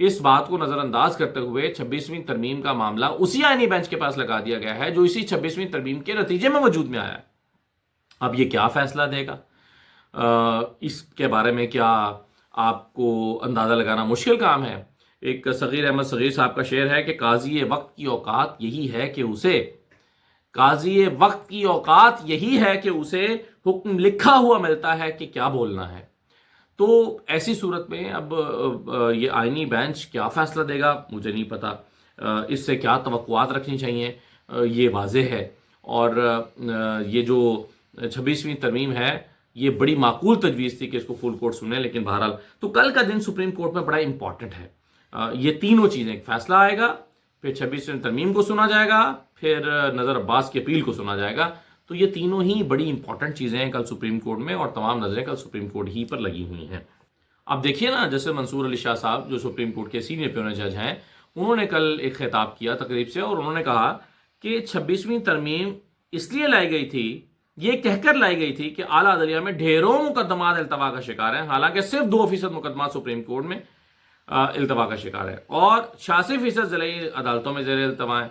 اس بات کو نظر انداز کرتے ہوئے 26ویں ترمیم کا معاملہ اسی آئینی بینچ کے پاس لگا دیا گیا ہے جو اسی 26ویں ترمیم کے نتیجے میں وجود میں آیا ہے۔ اب یہ کیا فیصلہ دے گا، اس کے بارے میں کیا آپ کو اندازہ لگانا مشکل کام ہے۔ ایک صغیر احمد صغیر صاحب کا شعر ہے کہ قاضی وقت کی اوقات یہی ہے کہ اسے حکم لکھا ہوا ملتا ہے کہ کیا بولنا ہے۔ تو ایسی صورت میں اب یہ آئینی بینچ کیا فیصلہ دے گا مجھے نہیں پتا، اس سے کیا توقعات رکھنی چاہیے یہ واضح ہے۔ اور یہ جو 26ویں ترمیم ہے یہ بڑی معقول تجویز تھی کہ اس کو فل کورٹ سنیں، لیکن بہرحال تو کل کا دن سپریم کورٹ میں بڑا امپورٹنٹ ہے۔ یہ تینوں چیزیں، ایک فیصلہ آئے گا، پھر 26ویں ترمیم کو سنا جائے گا، پھر نظر عباس کی اپیل کو سنا جائے گا۔ تو یہ تینوں ہی بڑی امپورٹنٹ چیزیں ہیں کل سپریم کورٹ میں، اور تمام نظریں کل سپریم کورٹ ہی پر لگی ہوئی ہیں۔ اب دیکھیے نا، جیسے منصور علی شاہ صاحب جو سپریم کورٹ کے سینئر پیونل جج ہیں، انہوں نے کل ایک خطاب کیا تقریب سے، اور انہوں نے کہا کہ 26ویں ترمیم اس لیے لائی گئی تھی، یہ کہہ کر لائی گئی تھی کہ اعلیٰ عدلیہ میں ڈھیروں مقدمات التوا کا شکار ہیں، حالانکہ صرف 2% مقدمات سپریم کورٹ میں التوا کا شکار ہے، اور 86% ضلعی عدالتوں میں زیر التوا ہے۔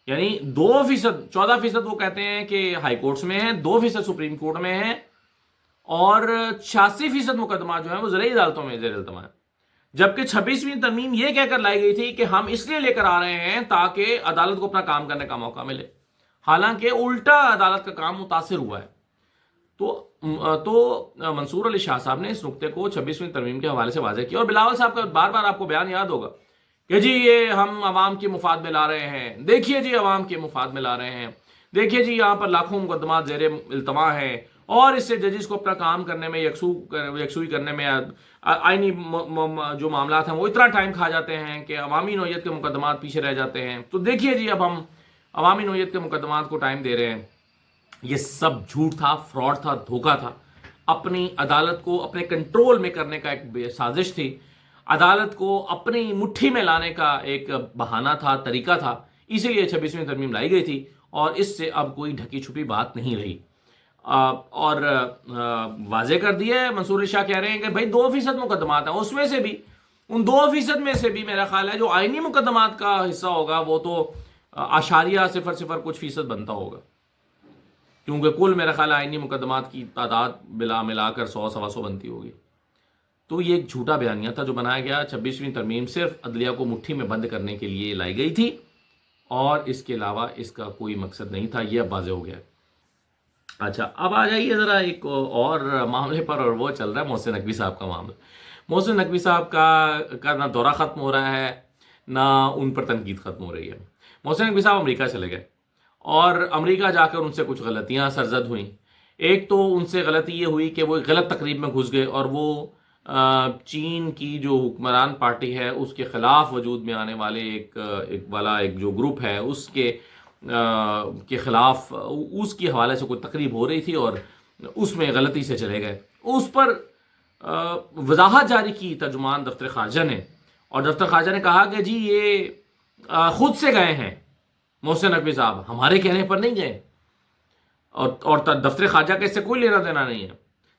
یعنی 2%، 14% وہ کہتے ہیں کہ ہائی کورٹس میں ہیں، 2% سپریم کورٹ میں ہیں، اور 86% مقدمات جو ہیں وہ ضلعی عدالتوں میں زیر التوا ہیں۔ جبکہ 26ویں ترمیم یہ کہہ کر لائی گئی تھی کہ ہم اس لیے لے کر آ رہے ہیں تاکہ عدالت کو اپنا کام کرنے کا موقع ملے، حالانکہ الٹا عدالت کا کام متاثر ہوا ہے۔ تو منصور علی شاہ صاحب نے اس نقطے کو 26ویں ترمیم کے حوالے سے واضح کیا، اور بلاول صاحب کا بار بار آپ کو بیان یاد ہوگا کہ جی یہ ہم عوام کے مفاد میں لا رہے ہیں، دیکھیے جی عوام کے مفاد میں لا رہے ہیں، دیکھیے جی یہاں پر لاکھوں مقدمات زیر التوا ہیں، اور اس سے ججز کو اپنا کام کرنے میں یکسوئی کرنے میں آئینی جو معاملات ہیں وہ اتنا ٹائم کھا جاتے ہیں کہ عوامی نوعیت کے مقدمات پیچھے رہ جاتے ہیں۔ تو دیکھیے جی اب ہم عوامی نوعیت کے مقدمات کو ٹائم دے رہے ہیں۔ یہ سب جھوٹ تھا، فراڈ تھا، دھوکہ تھا، اپنی عدالت کو اپنے کنٹرول میں کرنے کا ایک سازش تھی، عدالت کو اپنی مٹھی میں لانے کا ایک بہانہ تھا، طریقہ تھا، اسی لیے 26ویں ترمیم لائی گئی تھی، اور اس سے اب کوئی ڈھکی چھپی بات نہیں رہی۔ اور واضح کر دیا ہے، منصور علی شاہ کہہ رہے ہیں کہ بھائی 2% مقدمات ہیں، اس میں سے بھی، ان 2% میں سے بھی میرا خیال ہے جو آئینی مقدمات کا حصہ ہوگا وہ تو 0.00 کچھ فیصد بنتا ہوگا، کیونکہ کل میرا خیال آئینی مقدمات کی تعداد ملا کر 100-125 بنتی ہوگی۔ تو یہ ایک جھوٹا بیانیہ تھا جو بنایا گیا۔ 26ویں ترمیم صرف عدلیہ کو مٹھی میں بند کرنے کے لیے لائی گئی تھی، اور اس کے علاوہ اس کا کوئی مقصد نہیں تھا، یہ اب واضح ہو گیا۔ اچھا، اب آ جائیے ذرا ایک اور معاملے پر، اور وہ چل رہا ہے محسن نقوی صاحب کا معاملہ۔ محسن نقوی صاحب کا نہ دورہ ختم ہو رہا ہے، نہ ان پر تنقید ختم ہو رہی ہے۔ محسن نقوی صاحب امریکہ چلے گئے، اور امریکہ جا کر ان سے کچھ غلطیاں سرزد ہوئیں۔ ایک تو ان سے غلطی یہ ہوئی کہ وہ ایک غلط تقریب میں گھس گئے، اور وہ چین کی جو حکمران پارٹی ہے اس کے خلاف وجود میں آنے والے ایک جو گروپ ہے اس کے خلاف اس کے حوالے سے کوئی تقریب ہو رہی تھی، اور اس میں غلطی سے چلے گئے۔ اس پر وضاحت جاری کی ترجمان دفتر خارجہ نے، اور دفتر خارجہ نے کہا کہ جی یہ خود سے گئے ہیں محسن نقوی صاحب، ہمارے کہنے پر نہیں گئے، اور دفتر خارجہ کا اس سے کوئی لینا دینا نہیں ہے۔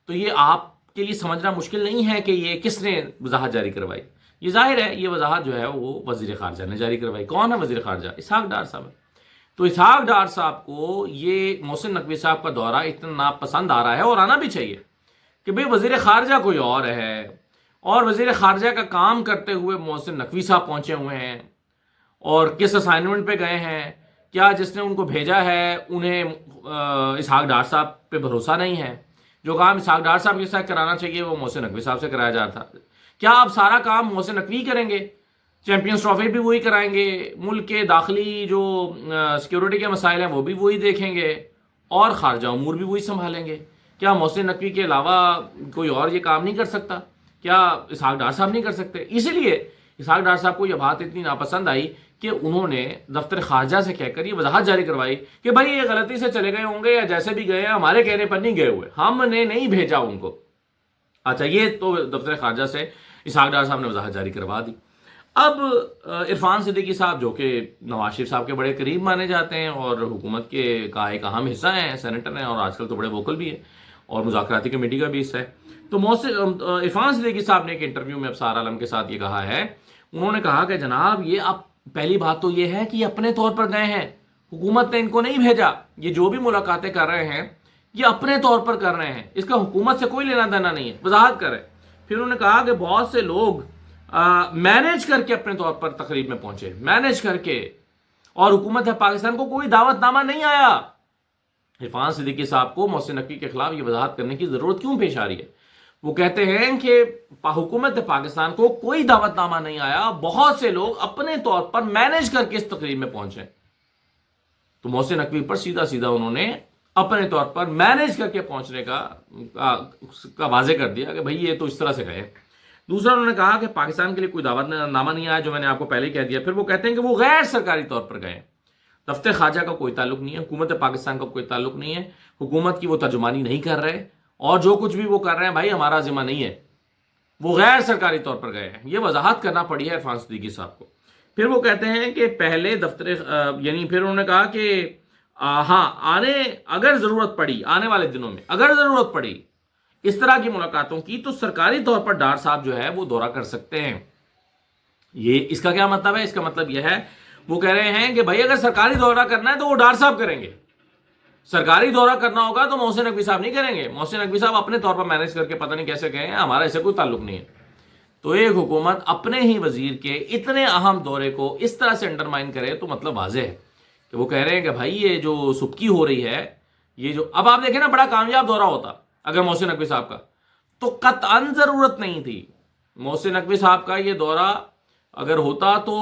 تو یہ آپ کے لیے سمجھنا مشکل نہیں ہے کہ یہ کس نے وضاحت جاری کروائی۔ یہ ظاہر ہے یہ وضاحت جو ہے وہ وزیر خارجہ نے جاری کروائی۔ کون ہے وزیر خارجہ؟ اسحاق ڈار صاحب ہے۔ تو اسحاق ڈار صاحب کو یہ محسن نقوی صاحب کا دورہ اتنا ناپسند آ رہا ہے، اور آنا بھی چاہیے، کہ بھئی وزیر خارجہ کوئی اور ہے، اور وزیر خارجہ کا کام کرتے ہوئے محسن نقوی صاحب پہنچے ہوئے ہیں، اور کس اسائنمنٹ پہ گئے ہیں؟ کیا جس نے ان کو بھیجا ہے انہیں اسحاق ڈار صاحب پہ بھروسہ نہیں ہے؟ جو کام اسحاق ڈار صاحب کے ساتھ کرانا چاہیے وہ محسن نقوی صاحب سے کرایا جاتا۔ کیا آپ سارا کام محسن نقوی کریں گے؟ چیمپئنز ٹرافی بھی وہی کرائیں گے، ملک کے داخلی جو سیکیورٹی کے مسائل ہیں وہ بھی وہی دیکھیں گے، اور خارجہ امور بھی وہی سنبھالیں گے؟ کیا محسن نقوی کے علاوہ کوئی اور یہ کام نہیں کر سکتا؟ کیا اسحاق ڈار صاحب نہیں کر سکتے؟ اسی لیے اسحاق ڈار صاحب کو یہ بات اتنی ناپسند آئی کہ انہوں نے دفتر خارجہ سے کہہ کر یہ وضاحت جاری کروائی کہ بھائی یہ غلطی سے چلے گئے ہوں گے، یا جیسے بھی گئے ہیں ہمارے کہنے پر نہیں گئے ہوئے، ہم نے نہیں بھیجا ان کو۔ اچھا، یہ تو دفتر خارجہ سے اسحاق ڈار صاحب نے وضاحت جاری کروا دی۔ اب عرفان صدیقی صاحب، جو کہ نواز شریف صاحب کے بڑے قریب مانے جاتے ہیں اور حکومت کے کا ایک اہم حصہ ہیں، سینیٹر ہیں، اور آج کل تو بڑے ووکل بھی ہیں، اور مذاکراتی کمیٹی کا بھی حصہ ہے، تو عرفان صدیقی صاحب نے ایک انٹرویو میں ابصار عالم کے ساتھ یہ کہا ہے، انہوں نے کہا کہ جناب یہ اب پہلی بات تو یہ ہے کہ یہ اپنے طور پر گئے ہیں، حکومت نے ان کو نہیں بھیجا، یہ جو بھی ملاقاتیں کر رہے ہیں یہ اپنے طور پر کر رہے ہیں، اس کا حکومت سے کوئی لینا دینا نہیں ہے، وضاحت کرے۔ پھر انہوں نے کہا کہ بہت سے لوگ مینیج کر کے اپنے طور پر تقریب میں پہنچے، مینیج کر کے، اور حکومت پاکستان کو کوئی دعوت نامہ نہیں آیا۔ عرفان صدیقی صاحب کو محسن نقوی کے خلاف یہ وضاحت کرنے کی ضرورت کیوں پیش آ رہی ہے؟ وہ کہتے ہیں کہ حکومت پاکستان کو کوئی دعوت نامہ نہیں آیا، بہت سے لوگ اپنے طور پر مینیج کر کے اس تقریب میں پہنچے۔ تو محسن نقوی پر سیدھا سیدھا انہوں نے اپنے طور پر مینیج کر کے پہنچنے کا واضح کر دیا کہ بھئی یہ تو اس طرح سے گئے۔ دوسرا انہوں نے کہا کہ پاکستان کے لیے کوئی دعوت نامہ نہیں آیا، جو میں نے آپ کو پہلے ہی کہہ دیا۔ پھر وہ کہتے ہیں کہ وہ غیر سرکاری طور پر گئے، دفتر خارجہ کا کوئی تعلق نہیں ہے، حکومت پاکستان کا کوئی تعلق نہیں ہے، حکومت کی وہ ترجمانی نہیں کر رہے، اور جو کچھ بھی وہ کر رہے ہیں بھائی ہمارا ذمہ نہیں ہے، وہ غیر سرکاری طور پر گئے ہیں۔ یہ وضاحت کرنا پڑی ہے عرفان صدیقی صاحب کو۔ پھر وہ کہتے ہیں کہ پہلے یعنی پھر انہوں نے کہا کہ ہاں اگر ضرورت پڑی آنے والے دنوں میں، اگر ضرورت پڑی اس طرح کی ملاقاتوں کی، تو سرکاری طور پر ڈار صاحب جو ہے وہ دورہ کر سکتے ہیں۔ یہ اس کا کیا مطلب ہے؟ اس کا مطلب یہ ہے، وہ کہہ رہے ہیں کہ بھائی اگر سرکاری دورہ کرنا ہے تو وہ ڈار صاحب کریں گے، سرکاری دورہ کرنا ہوگا تو محسن نقوی صاحب نہیں کریں گے۔ محسن نقوی صاحب اپنے طور پر مینیج کر کے پتہ نہیں کیسے گئے ہیں، ہمارا ایسے کوئی تعلق نہیں ہے۔ تو ایک حکومت اپنے ہی وزیر کے اتنے اہم دورے کو اس طرح سے انڈرمائن کرے تو مطلب واضح ہے کہ وہ کہہ رہے ہیں کہ بھائی یہ جو سبکی ہو رہی ہے، یہ جو اب آپ دیکھیں نا، بڑا کامیاب دورہ ہوتا اگر محسن نقوی صاحب کا، تو قطعاً ضرورت نہیں تھی۔ محسن نقوی صاحب کا یہ دورہ اگر ہوتا تو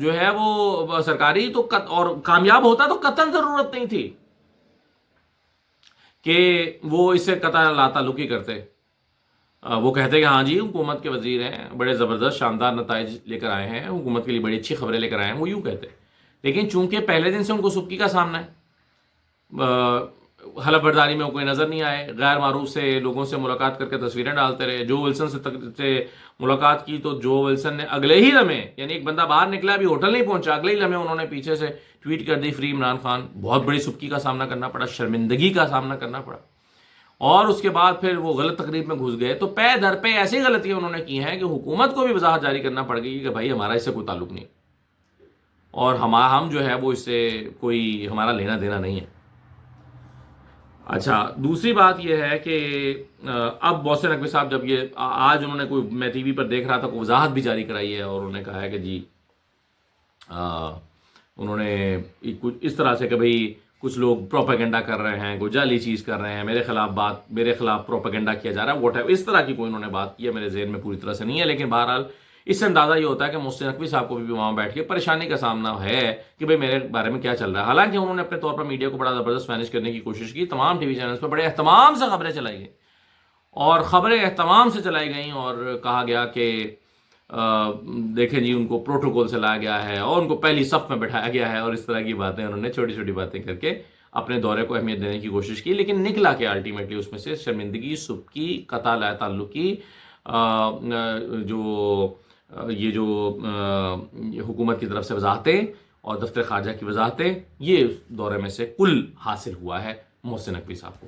جو ہے وہ سرکاری تو اور کامیاب ہوتا تو قطعاً ضرورت نہیں تھی کہ وہ اس سے قطع لا تعلقی کرتے۔ وہ کہتے کہ ہاں جی حکومت کے وزیر ہیں، بڑے زبردست شاندار نتائج لے کر آئے ہیں، حکومت کے لیے بڑی اچھی خبریں لے کر آئے ہیں، وہ یوں کہتے۔ لیکن چونکہ پہلے دن سے ان کو سبکی کا سامنا ہے، حلف برداری میں وہ کوئی نظر نہیں آئے، غیر معروف سے لوگوں سے ملاقات کر کے تصویریں ڈالتے رہے۔ جو ولسن سے ملاقات کی تو جو ولسن نے اگلے ہی لمحے، یعنی ایک بندہ باہر نکلا ابھی ہوٹل نہیں پہنچا، اگلے ہی لمحے انہوں نے پیچھے سے ٹویٹ کر دی فری عمران خان۔ بہت بڑی سبکی کا سامنا کرنا پڑا، شرمندگی کا سامنا کرنا پڑا، اور اس کے بعد پھر وہ غلط تقریب میں گھس گئے۔ تو پے در پہ ایسی غلطیاں انہوں نے کی ہیں کہ حکومت کو بھی وضاحت جاری کرنا پڑ گئی کہ بھائی ہمارا اس سے کوئی تعلق نہیں، اور ہم جو ہے وہ اس سے کوئی ہمارا لینا دینا نہیں ہے۔ اچھا، دوسری بات یہ ہے کہ اب محسن نقوی صاحب جب یہ آج انہوں نے کوئی، میں ٹی وی پر دیکھ رہا تھا، کوئی وضاحت بھی جاری کرائی ہے، اور انہوں نے کہا ہے کہ جی انہوں نے کچھ اس طرح سے کہ بھئی کچھ لوگ پروپیگنڈا کر رہے ہیں، کوئی جعلی چیز کر رہے ہیں، میرے خلاف پروپیگنڈا کیا جا رہا ہے، واٹ ایور، اس طرح کی کوئی انہوں نے بات کی ہے، میرے ذہن میں پوری طرح سے نہیں ہے، لیکن بہرحال اس سے اندازہ یہ ہوتا ہے کہ محسن نقوی صاحب کو بھی وہاں بیٹھ کے پریشانی کا سامنا ہے کہ بھئی میرے بارے میں کیا چل رہا ہے۔ حالانکہ انہوں نے اپنے طور پر میڈیا کو بڑا زبردست مینیج کرنے کی کوشش کی، تمام ٹی وی چینلز پر بڑے اہتمام سے خبریں چلائی گئیں، اور خبریں اہتمام سے چلائی گئیں، اور کہا گیا کہ دیکھیں جی ان کو پروٹوکول سے لایا گیا ہے، اور ان کو پہلی صف میں بٹھایا گیا ہے، اور اس طرح کی باتیں انہوں نے چھوٹی چھوٹی باتیں کر کے اپنے دورے کو اہمیت دینے کی کوشش کی۔ لیکن نکلا کہ الٹیمیٹلی اس میں سے شرمندگی، سبکی، قطع لا تعلقی، جو حکومت کی طرف سے وضاحتیں اور دفتر خارجہ کی وضاحتیں، یہ دورے میں سے کل حاصل ہوا ہے محسن نقوی صاحب کو۔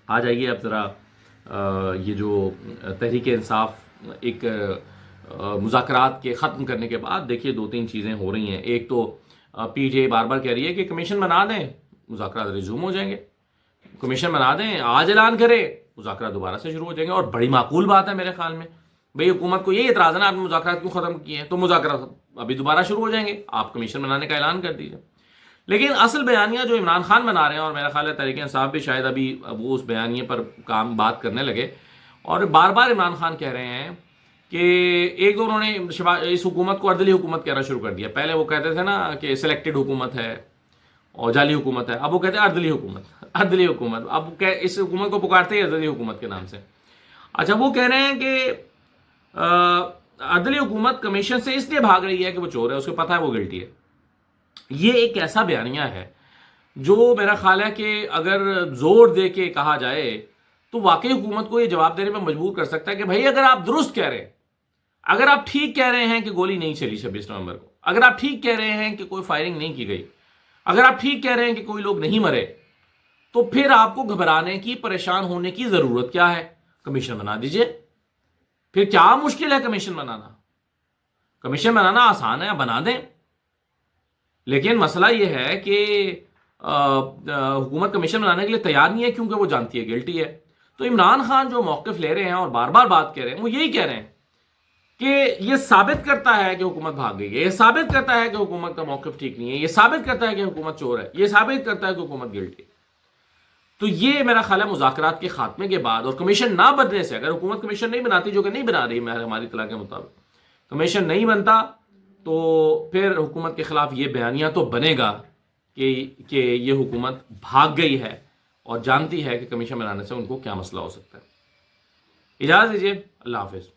آ جائیے اب ذرا یہ جو تحریک انصاف ایک مذاکرات کے ختم کرنے کے بعد دیکھیے دو تین چیزیں ہو رہی ہیں۔ ایک تو پی ٹی آئی بار بار کہہ رہی ہے کہ کمیشن بنا دیں، مذاکرات ریزیوم ہو جائیں گے، کمیشن بنا دیں، آج اعلان کرے، مذاکرات دوبارہ سے شروع ہو جائیں گے۔ اور بڑی معقول بات ہے میرے خیال میں، بھئی حکومت کو یہی اعتراض ہے نا، آپ نے مذاکرات کیوں ختم کیے ہیں، تو مذاکرات ابھی دوبارہ شروع ہو جائیں گے، آپ کمیشن بنانے کا اعلان کر دیجیے۔ لیکن اصل بیانیہ جو عمران خان بنا رہے ہیں، اور میرا خیال ہے تحریک انصاف بھی شاید ابھی وہ اس بیانیے پر بات کرنے لگے، اور بار بار عمران خان کہہ رہے ہیں کہ ایک دو انہوں نے اس حکومت کو اردلی حکومت کہنا شروع کر دیا۔ پہلے وہ کہتے تھے نا کہ سلیکٹڈ حکومت ہے اور جعلی حکومت ہے، اب وہ کہتے ہیں اردلی حکومت، اب اس حکومت کو پکارتے ہیں اردلی حکومت کے نام سے۔ اچھا، وہ کہہ رہے ہیں کہ عدلی حکومت کمیشن سے اس لیے بھاگ رہی ہے کہ وہ چور ہے، اس کو پتہ ہے وہ گلٹی ہے۔ یہ ایک ایسا بیانیہ ہے جو میرا خیال ہے کہ اگر زور دے کے کہا جائے تو واقعی حکومت کو یہ جواب دینے میں مجبور کر سکتا ہے کہ بھائی اگر آپ درست کہہ رہے ہیں، اگر آپ ٹھیک کہہ رہے ہیں کہ گولی نہیں چلی 26 نومبر کو، اگر آپ ٹھیک کہہ رہے ہیں کہ کوئی فائرنگ نہیں کی گئی، اگر آپ ٹھیک کہہ رہے ہیں کہ کوئی لوگ نہیں مرے، تو پھر آپ کو گھبرانے کی، پریشان ہونے کی ضرورت کیا ہے؟ کمیشن بنا دیجئے، پھر کیا مشکل ہے کمیشن بنانا؟ کمیشن بنانا آسان ہے، بنا دیں. لیکن مسئلہ یہ ہے کہ حکومت کمیشن بنانے کے لیے تیار نہیں ہے، کیونکہ وہ جانتی ہے گلٹی ہے. تو عمران خان جو موقف لے رہے ہیں اور بار بار بات کہہ رہے ہیں، وہ یہی کہہ رہے ہیں کہ یہ ثابت کرتا ہے کہ حکومت بھاگ گئی ہے، یہ ثابت کرتا ہے کہ حکومت کا موقف ٹھیک نہیں ہے، یہ ثابت کرتا ہے کہ حکومت چور ہے، یہ ثابت کرتا ہے کہ حکومت گلٹی ہے. تو یہ میرا خیال ہے مذاکرات کے خاتمے کے بعد اور کمیشن نہ بننے سے، اگر حکومت کمیشن نہیں بناتی، جو کہ نہیں بنا رہی ہماری اطلاع کے مطابق، کمیشن نہیں بنتا، تو پھر حکومت کے خلاف یہ بیانیہ تو بنے گا کہ یہ حکومت بھاگ گئی ہے اور جانتی ہے کہ کمیشن بنانے سے ان کو کیا مسئلہ ہو سکتا ہے. اجازت دیجیے، اللہ حافظ.